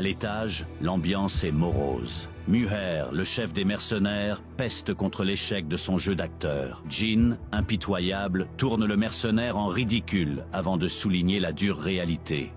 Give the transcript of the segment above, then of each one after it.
À l'étage, l'ambiance est morose. Muher, le chef des mercenaires, peste contre l'échec de son jeu d'acteur. Jin, impitoyable, tourne le mercenaire en ridicule avant de souligner la dure réalité.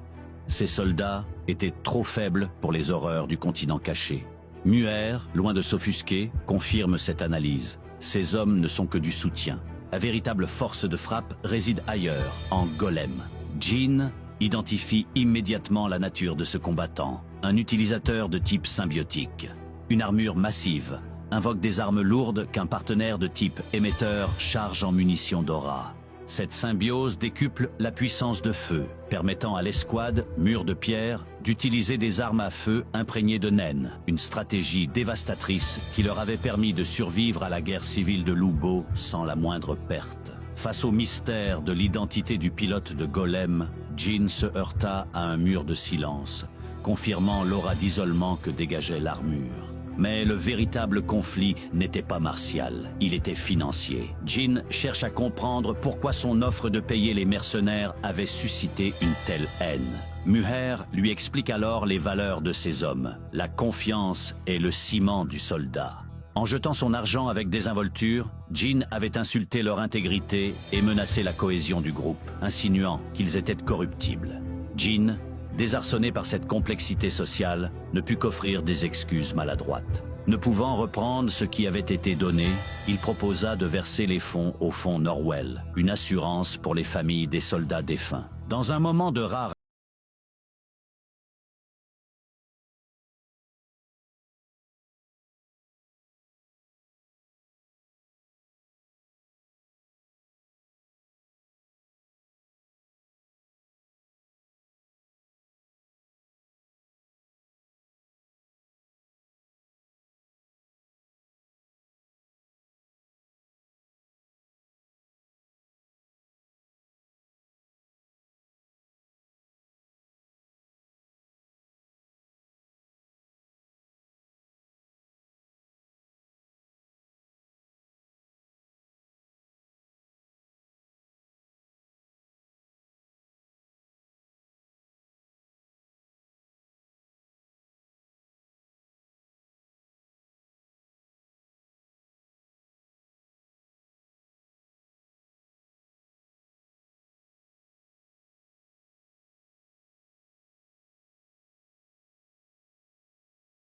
Ces soldats étaient trop faibles pour les horreurs du continent caché. Muher, loin de s'offusquer, confirme cette analyse. Ces hommes ne sont que du soutien. La véritable force de frappe réside ailleurs, en Golem. Jin identifie immédiatement la nature de ce combattant, un utilisateur de type symbiotique. Une armure massive invoque des armes lourdes qu'un partenaire de type émetteur charge en munitions d'aura. Cette symbiose décuple la puissance de feu, permettant à l'escouade, mur de pierre, d'utiliser des armes à feu imprégnées de naines, une stratégie dévastatrice qui leur avait permis de survivre à la guerre civile de Lubo sans la moindre perte. Face au mystère de l'identité du pilote de Golem, Jin se heurta à un mur de silence, confirmant l'aura d'isolement que dégageait l'armure. Mais le véritable conflit n'était pas martial, il était financier. Jin cherche à comprendre pourquoi son offre de payer les mercenaires avait suscité une telle haine. Muher lui explique alors les valeurs de ces hommes. La confiance est le ciment du soldat. En jetant son argent avec désinvolture, Jin avait insulté leur intégrité et menacé la cohésion du groupe, insinuant qu'ils étaient corruptibles. Jin, désarçonné par cette complexité sociale, ne put qu'offrir des excuses maladroites. Ne pouvant reprendre ce qui avait été donné, il proposa de verser les fonds au fonds Norwell, une assurance pour les familles des soldats défunts. Dans un moment de rare